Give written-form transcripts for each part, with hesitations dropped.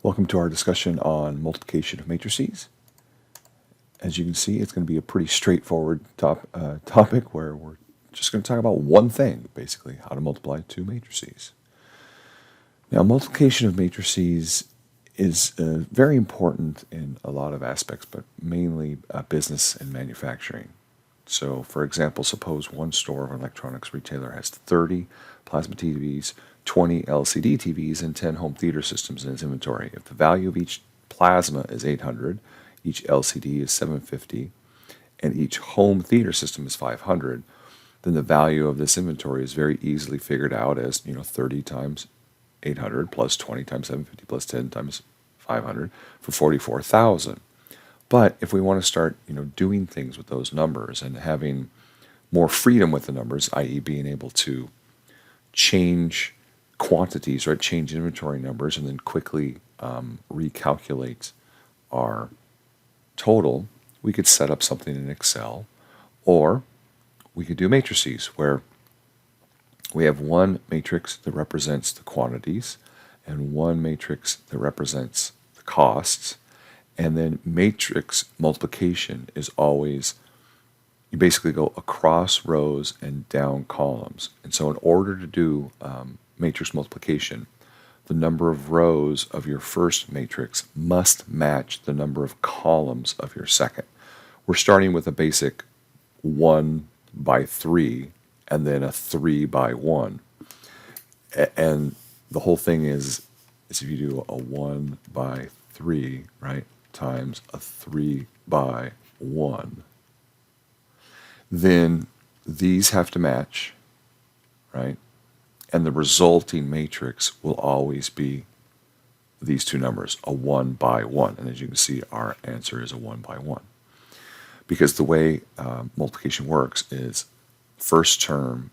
Welcome to our discussion on multiplication of matrices. As you can see, it's going to be a pretty straightforward topic where we're just going to talk about one thing, basically, how to multiply two matrices. Now, multiplication of matrices is very important in a lot of aspects, but mainly business and manufacturing. So, for example, suppose one store of an electronics retailer has 30 plasma TVs, 20 LCD TVs, and 10 home theater systems in its inventory. If the value of each plasma is 800, each LCD is 750, and each home theater system is 500, then the value of this inventory is very easily figured out as 30 times 800 plus 20 times 750 plus 10 times 500 for 44,000. But if we want to start, doing things with those numbers and having more freedom with the numbers, i.e., being able to change quantities, right? Change inventory numbers, and then quickly recalculate our total, we could set up something in Excel, or we could do matrices where we have one matrix that represents the quantities and one matrix that represents the costs. And then matrix multiplication is always, you basically go across rows and down columns. And so in order to do matrix multiplication, the number of rows of your first matrix must match the number of columns of your second. We're starting with a basic 1 by 3 and then a 3 by 1. And the whole thing is if you do a 1 by 3, right, times a 3 by 1, then these have to match, right? And the resulting matrix will always be these two numbers, a 1 by 1. And as you can see, our answer is a 1 by 1. Because the way multiplication works is first term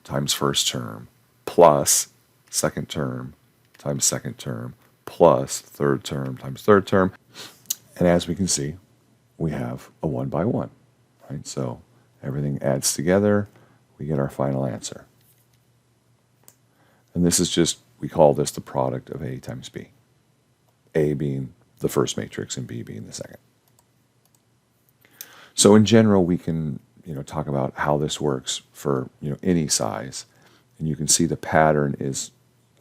times first term plus second term times second term plus third term times third term. And as we can see, we have a 1 by 1, right? So everything adds together, we get our final answer. And this is just, we call this the product of A times B. A being the first matrix and B being the second. So in general, we can talk about how this works for any size. And you can see the pattern is,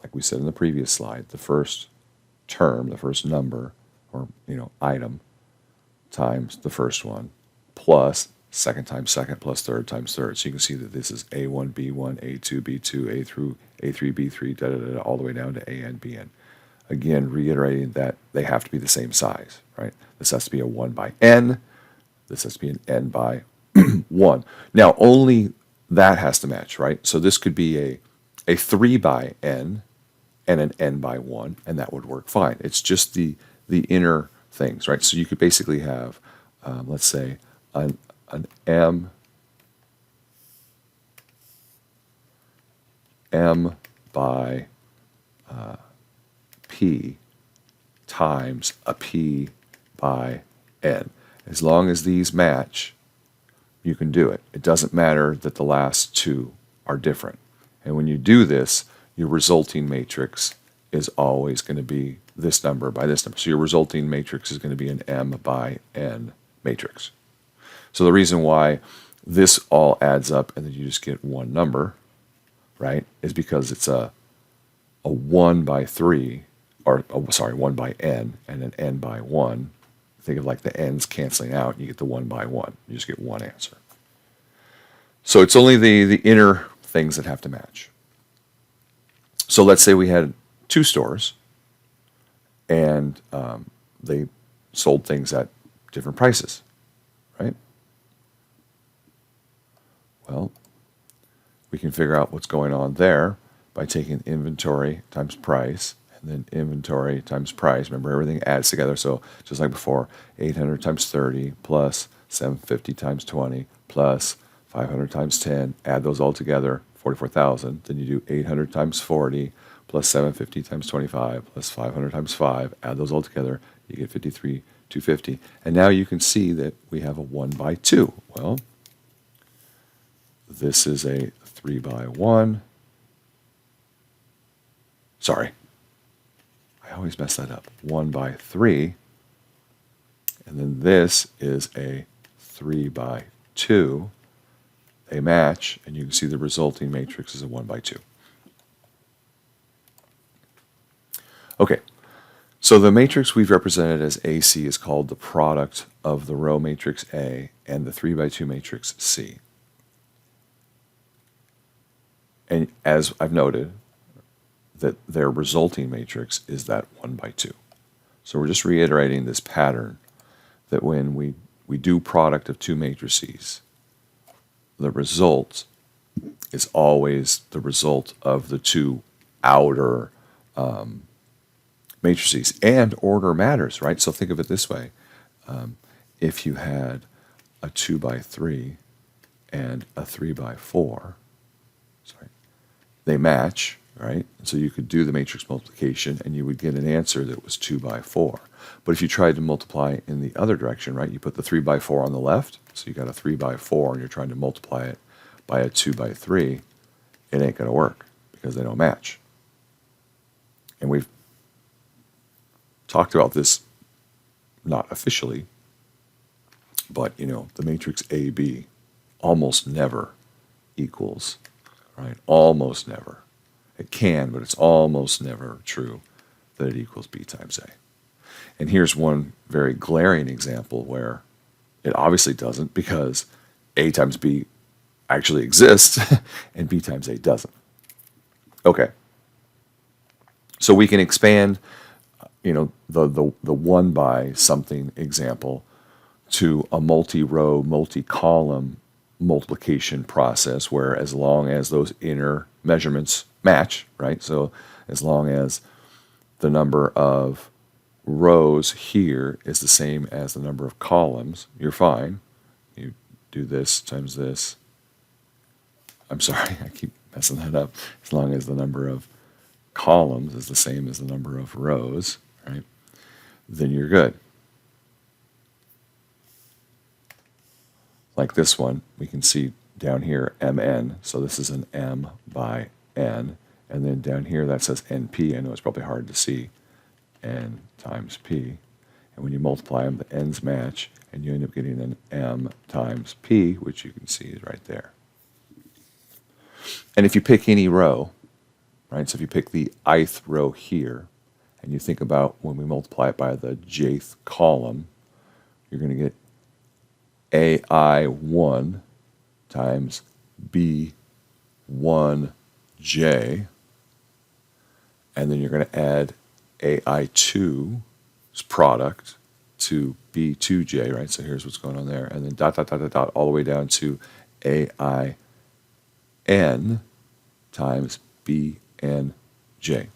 like we said in the previous slide, the first term, the first number, or item, times the first one, plus second times second, plus third times third. So you can see that this is A1, B1, A2, B2, A3, B3, all the way down to AN, BN. Again, reiterating that they have to be the same size, right? This has to be a 1 by N. This has to be an N by 1. Now, only that has to match, right? So this could be a 3 by N and an N by 1, and that would work fine. It's just the inner things, right? So you could basically have, let's say, an M by P times a P by N. As long as these match, you can do it. It doesn't matter that the last two are different. And when you do this, your resulting matrix is always going to be this number by this number. So your resulting matrix is going to be an M by N matrix. So the reason why this all adds up and then you just get one number, right, is because it's a 1 by 3, or 1 by N and an N by 1. Think of like the N's canceling out, and you get the 1 by 1. You just get one answer. So it's only the inner things that have to match. So let's say we had two stores, and they sold things at different prices, right? Well, we can figure out what's going on there by taking inventory times price, and then inventory times price. Remember, everything adds together. So just like before, 800 times 30 plus 750 times 20 plus 500 times 10. Add those all together, 44,000. Then you do 800 times 40 plus 750 times 25 plus 500 times 5. Add those all together. You get 53,250. And now you can see that we have a 1 by 2. Well, this is a 3 by 1. Sorry. I always mess that up. 1 by 3. And then this is a 3 by 2. They match, and you can see the resulting matrix is a 1 by 2. Okay, so the matrix we've represented as AC is called the product of the row matrix A and the 3 by 2 matrix C. And as I've noted, that their resulting matrix is that 1 by 2. So we're just reiterating this pattern that when we do product of two matrices, the result is always the result of the two outer matrices. And order matters, right? So think of it this way. If you had a 2 by 3 and a 3 by 4, they match, right? So you could do the matrix multiplication and you would get an answer that was 2 by 4. But if you tried to multiply in the other direction, right, you put the 3 by 4 on the left, so you got a 3 by 4 and you're trying to multiply it by a 2 by 3, it ain't going to work because they don't match. And we've talked about this, not officially, but, you know, the matrix AB almost never equals, right? Almost never. It can, but it's almost never true that it equals B times A. And here's one very glaring example where it obviously doesn't, because A times B actually exists and B times A doesn't. Okay. So we can expand, you know, the 1 by something example to a multi-row, multi-column multiplication process where, as long as those inner measurements match, right? So as long as the number of rows here is the same as the number of columns, you're fine. You do this times this. I'm sorry, I keep messing that up. As long as the number of columns is the same as the number of rows, right? Then you're good. Like this one, we can see down here MN, so this is an M by N, and then down here that says NP. I know it's probably hard to see, N times P, and when you multiply them, the N's match, and you end up getting an M times P, which you can see is right there. And if you pick any row, right, so if you pick the ith row here, and you think about when we multiply it by the jth column, you're going to get AI1 times B1J, and then you're going to add AI2's product to B2J, right? So here's what's going on there, and then dot, dot, dot, dot, dot, all the way down to AIN times BNJ.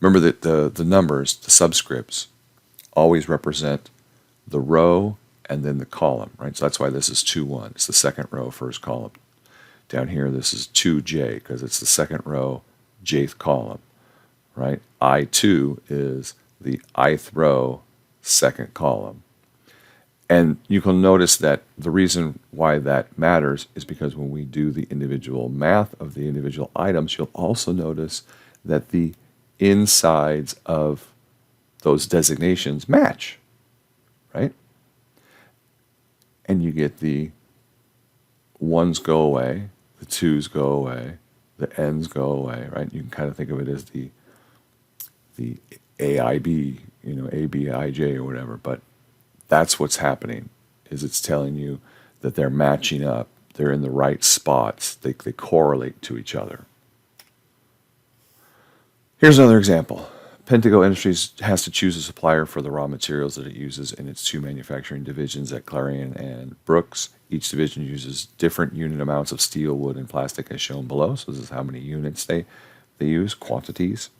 Remember that the numbers, the subscripts, always represent the row and then the column, right? So that's why this is 2, 1. It's the second row, first column. Down here, this is 2J because it's the second row, jth column, right? I2 is the ith row, second column. And you can notice that the reason why that matters is because when we do the individual math of the individual items, you'll also notice that the insides of those designations match, right? And you get the 1s go away, the 2s go away, the N's go away, right? You can kind of think of it as the AIB, you know, ABIJ or whatever, but that's what's happening, is it's telling you that they're matching up, they're in the right spots, they correlate to each other. Here's another example. Pentago Industries has to choose a supplier for the raw materials that it uses in its two manufacturing divisions at Clarion and Brooks. Each division uses different unit amounts of steel, wood, and plastic as shown below. So this is how many units they use, quantities.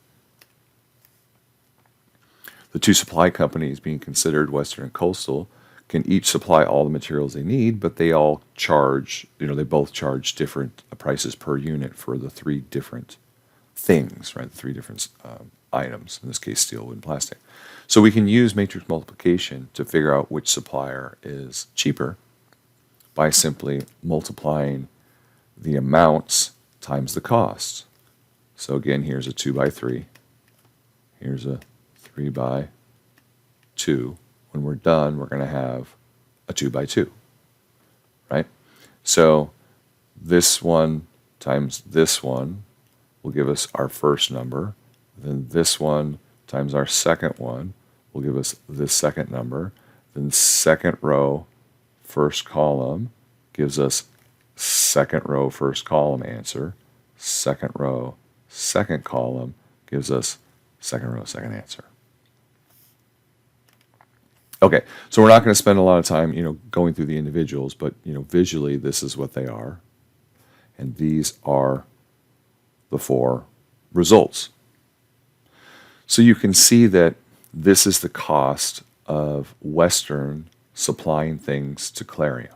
The two supply companies being considered, Western and Coastal, can each supply all the materials they need, but they all charge, you know, they both charge different prices per unit for the three different things, right? The three different items, in this case steel, wood, and plastic. So we can use matrix multiplication to figure out which supplier is cheaper by simply multiplying the amounts times the costs. So again, here's a 2 by 3, Here's a 3 by 2. When we're done, we're going to have a 2 by 2, right? So this one times this one will give us our first number. Then this one times our second one will give us this second number. Then second row, first column gives us second row, first column answer. Second row, second column gives us second row, second answer. Okay, so we're not going to spend a lot of time, going through the individuals, but, visually this is what they are. And these are the 4 results. So you can see that this is the cost of Western supplying things to Clarion.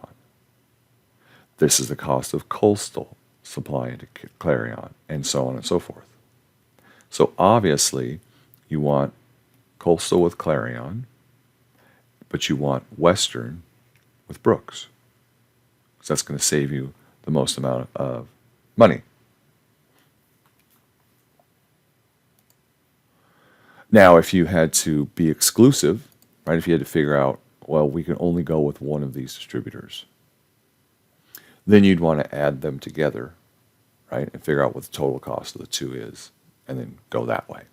This is the cost of Coastal supplying to Clarion, and so on and so forth. So obviously, you want Coastal with Clarion, but you want Western with Brooks, because that's going to save you the most amount of money. Now, if you had to be exclusive, right, if you had to figure out, well, we can only go with one of these distributors, then you'd want to add them together, right, and figure out what the total cost of the 2 is, and then go that way.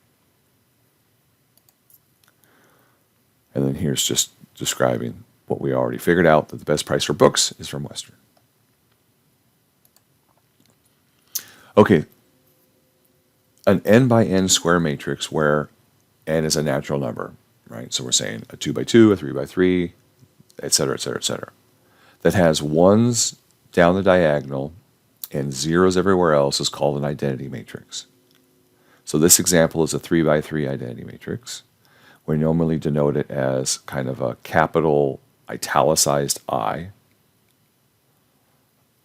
And then here's just describing what we already figured out, that the best price for books is from Western. Okay, an n by n square matrix where n is a natural number, right? So we're saying a 2 by 2, a 3 by 3, et cetera, et cetera, et cetera, that has 1s down the diagonal and 0s everywhere else is called an identity matrix. So this example is a 3 by 3 identity matrix. We normally denote it as kind of a capital italicized I.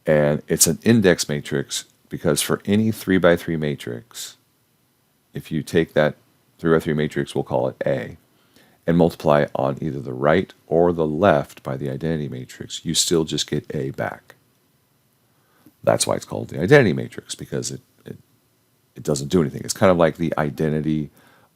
And it's an index matrix because for any 3 by 3 matrix, if you take that 3 by 3 matrix, we'll call it A, and multiply it on either the right or the left by the identity matrix, you still just get A back. That's why it's called the identity matrix, because it doesn't do anything. It's kind of like the identity,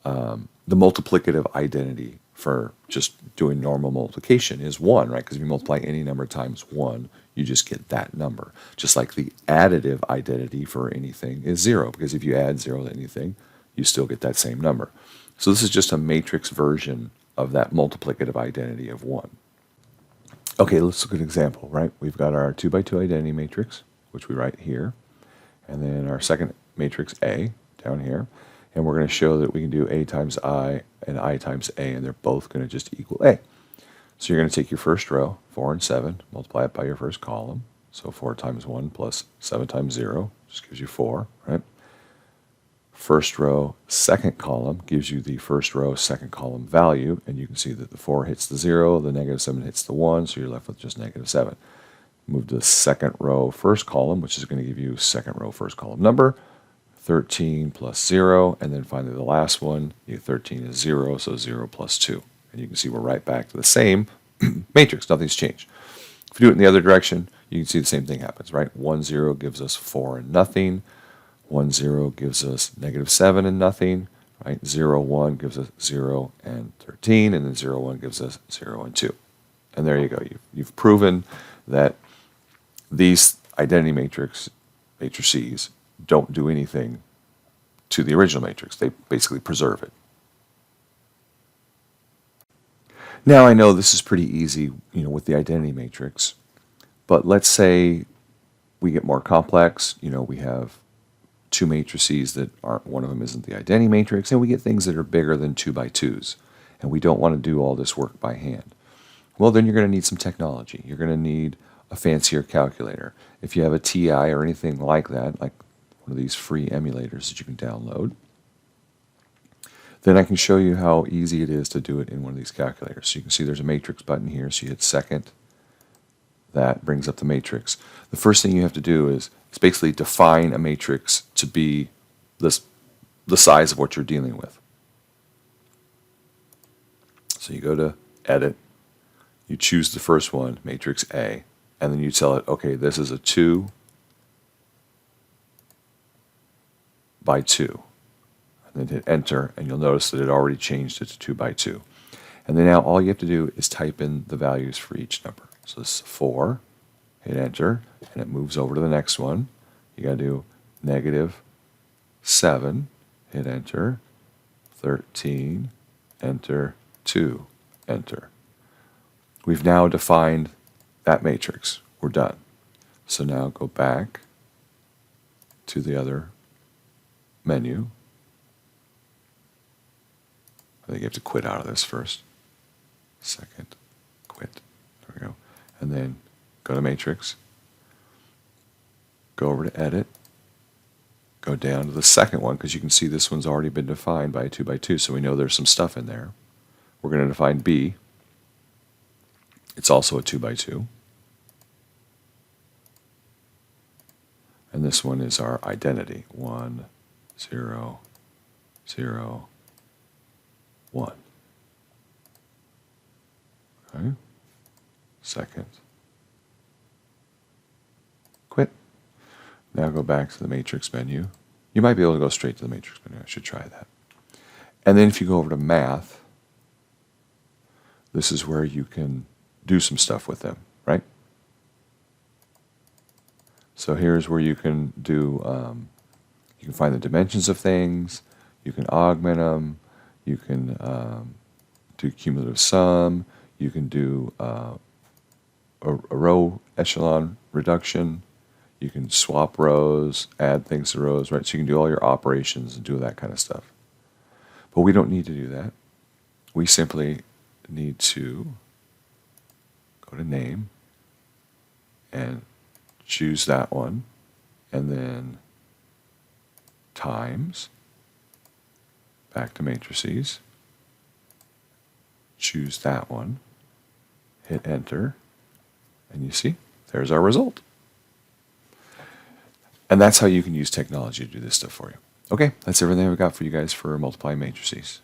the multiplicative identity for just doing normal multiplication is 1, right? Because if you multiply any number times 1, you just get that number. Just like the additive identity for anything is 0, because if you add 0 to anything, you still get that same number. So this is just a matrix version of that multiplicative identity of 1. Okay, let's look at an example, right? We've got our 2 by 2 identity matrix, which we write here, and then our second matrix A down here, and we're going to show that we can do A times I and I times A, and they're both going to just equal A. So you're going to take your first row, 4 and 7, multiply it by your first column. So 4 times 1 plus 7 times 0 just gives you 4, right? First row, second column gives you the first row, second column value, and you can see that the 4 hits the 0, the negative 7 hits the 1, so you're left with just negative 7. Move to the second row, first column, which is going to give you second row, first column number, 13 plus 0, and then finally the last one, 13 is 0, so 0 plus 2. And you can see we're right back to the same matrix. Nothing's changed. If you do it in the other direction, you can see the same thing happens, right? 1, 0 gives us 4 and nothing. 1, 0 gives us negative 7 and nothing. Right? 0, 1 gives us 0 and 13, and then 0, 1 gives us 0 and 2. And there you go. You've proven that these identity matrices don't do anything to the original matrix. They basically preserve it. Now I know this is pretty easy, with the identity matrix, but let's say we get more complex. We have 2 matrices that aren't, one of them isn't the identity matrix, and we get things that are bigger than 2 by 2s, and we don't want to do all this work by hand. Well, then you're going to need some technology. You're going to need a fancier calculator. If you have a TI or anything like that, like one of these free emulators that you can download, then I can show you how easy it is to do it in one of these calculators. So you can see there's a matrix button here, so you hit second. That brings up the matrix. The first thing you have to do is basically define a matrix to be the size of what you're dealing with. So you go to Edit, you choose the first one, matrix A, and then you tell it, okay, this is a 2 by 2. and then hit enter, and you'll notice that it already changed it to 2 by 2. And then now all you have to do is type in the values for each number. So this is 4, hit enter, and it moves over to the next one. You got to do -7, hit enter, 13, enter, 2, enter. We've now defined that matrix. We're done. So now go back to the other menu. I think you have to quit out of this first. Second, quit. There we go. And then go to Matrix. Go over to Edit. Go down to the second one, because you can see this one's already been defined by a 2 by 2, so we know there's some stuff in there. We're going to define B. It's also a 2 by 2. And this one is our identity. 1, 0, 0, 1. Okay. Second. Quit. Now go back to the matrix menu. You might be able to go straight to the matrix menu. I should try that. And then if you go over to math, this is where you can do some stuff with them, right? So here's where you can do, you can find the dimensions of things, you can augment them, you can do cumulative sum, you can do a row echelon reduction, you can swap rows, add things to rows, right? So you can do all your operations and do that kind of stuff. But we don't need to do that. We simply need to go to name and choose that one, and then times, back to matrices, choose that one, hit enter, and you see, there's our result. And that's how you can use technology to do this stuff for you. Okay, that's everything I've got for you guys for multiplying matrices.